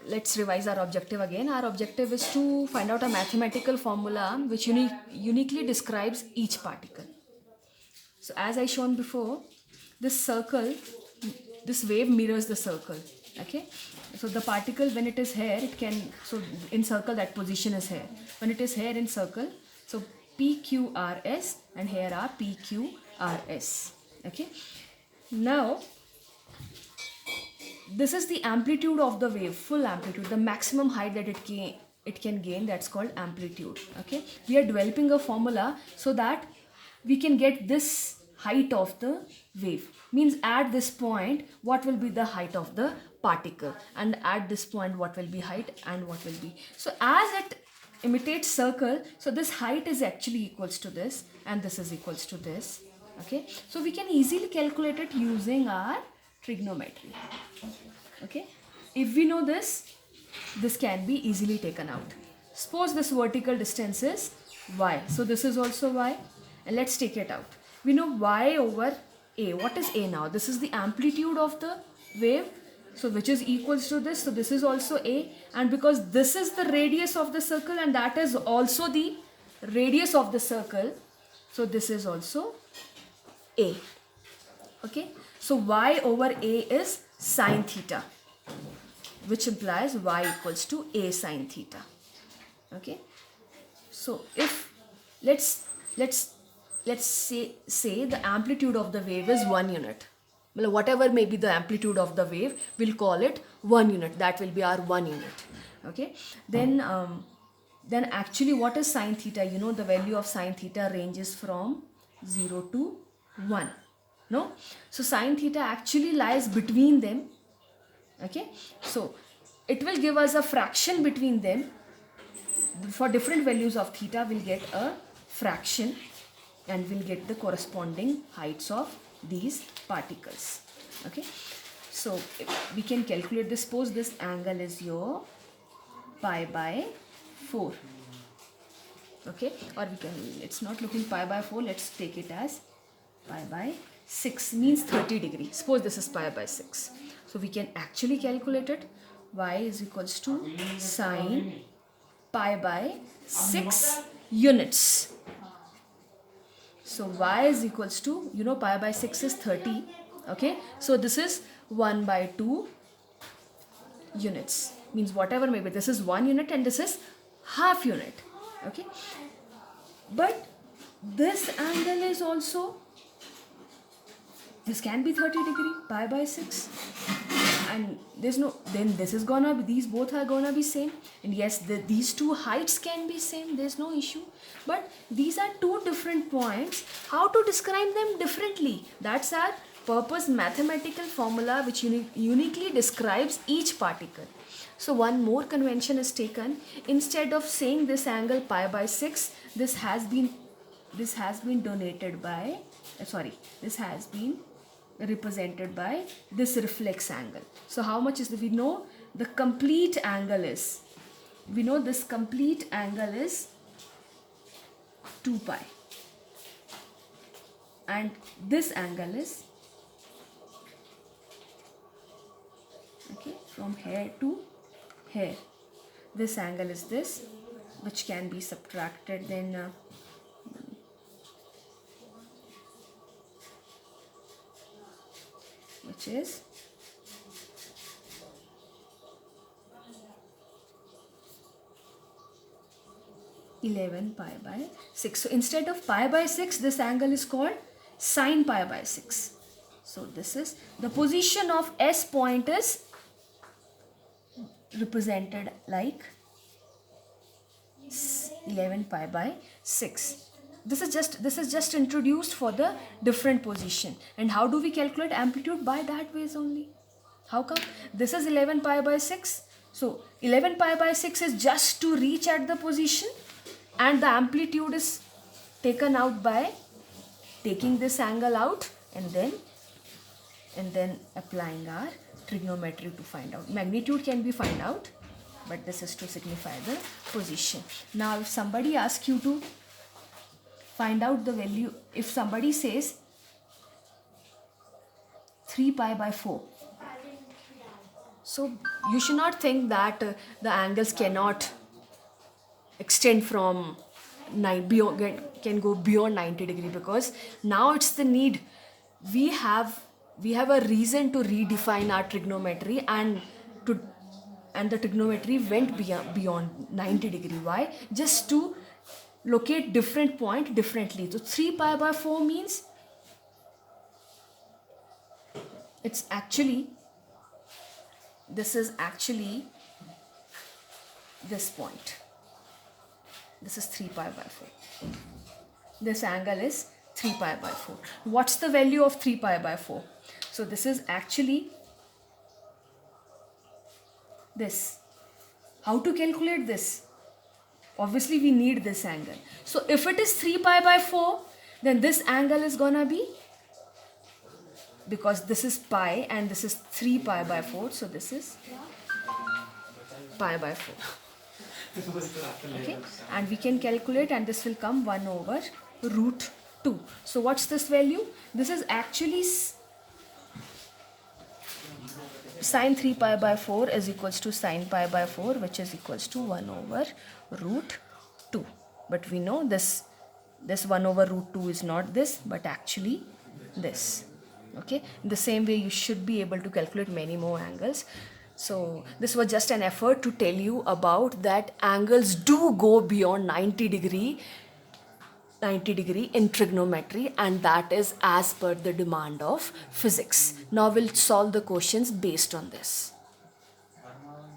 let's revise our objective again. Our objective is to find out a mathematical formula which uniquely describes each particle. So as I shown before, this circle, this wave mirrors the circle. Okay. So the particle, when it is here, it can, so in circle that position is here. When it is here in circle, so PQRS, and here are PQRS. Okay. Now this is the amplitude of the wave, full amplitude, the maximum height that it can gain, that's called amplitude. Okay, we are developing a formula so that we can get this height of the wave. Means at this point what will be the height of the particle, and at this point what will be height and what will be. So as it imitates circle, so this height is actually equals to this, and this is equals to this. Okay, so we can easily calculate it using our trigonometry. Okay, if we know this, this can be easily taken out. Suppose this vertical distance is y, so this is also y, and let's take it out. We know y over a. What is a now? This is the amplitude of the wave, so which is equals to this, so this is also a, and because this is the radius of the circle and that is also the radius of the circle, so this is also a. Okay, so y over a is sine theta, which implies y equals to a sine theta. Okay, so if let's say the amplitude of the wave is 1 unit. Well, whatever may be the amplitude of the wave, we'll call it 1 unit. That will be our 1 unit. Okay, then actually what is sine theta? You know, the value of sine theta ranges from 0 to 1. No, so sine theta actually lies between them. Okay, so it will give us a fraction between them. For different values of theta, we'll get a fraction and we'll get the corresponding heights of these particles. Okay, so we can calculate this. Suppose this angle is your pi by 4. Okay, or we can, it's not looking pi by 4, let's take it as pi by 6, means 30 degrees. Suppose this is pi by 6. So we can actually calculate it. Y is equals to sine pi by 6 units. So y is equals to, you know, pi by 6 is 30. Okay, so this is 1 by 2 units. Means whatever may be, this is 1 unit and this is half unit. Okay, but this angle is also, this can be 30 degree, pi by 6, and there's no, then this is gonna be, these both are gonna be same, and yes, these two heights can be same, there's no issue, but these are two different points. How to describe them differently? That's our purpose, mathematical formula which uniquely describes each particle. So one more convention is taken. Instead of saying this angle pi by 6, this has been donated by, this has been represented by this reflex angle. So how much is we know the complete angle is, we know this complete angle is 2 pi, and this angle is, okay, from here to here, this angle is this, which can be subtracted, then which is 11 pi by 6. So instead of pi by 6, this angle is called sine pi by 6. So this is the position of S point is represented like 11 pi by 6. This is just introduced for the different position. And how do we calculate amplitude? By that ways only. How come? This is 11 pi by 6. So 11 pi by 6 is just to reach at the position, and the amplitude is taken out by taking this angle out and then applying our trigonometry to find out. Magnitude can be found out, but this is to signify the position. Now if somebody asks you to find out the value, if somebody says 3 pi by 4, So you should not think that the angles cannot extend from beyond, can go beyond 90 degree, because now it's the need. We have a reason to redefine our trigonometry, to and the trigonometry went beyond 90 degree. Why? Just to locate different point differently. So 3 pi by 4 means it's actually, this is actually this point. This is 3 pi by 4. This angle is 3 pi by 4. What's the value of 3 pi by 4? So this is actually this. How to calculate this? Obviously we need this angle. So if it is 3 pi by 4, then this angle is gonna be, because this is pi and this is 3 pi by 4, so this is pi by 4. Okay, and we can calculate, and this will come 1 over root 2. So what's this value? This is actually sine 3 pi by 4 is equals to sine pi by 4, which is equals to 1 over root 2. But we know this 1 over root 2 is not this, but actually this. Okay, in the same way you should be able to calculate many more angles. So this was just an effort to tell you about that angles do go beyond 90 degree in trigonometry, and that is as per the demand of physics. Now we'll solve the questions based on this.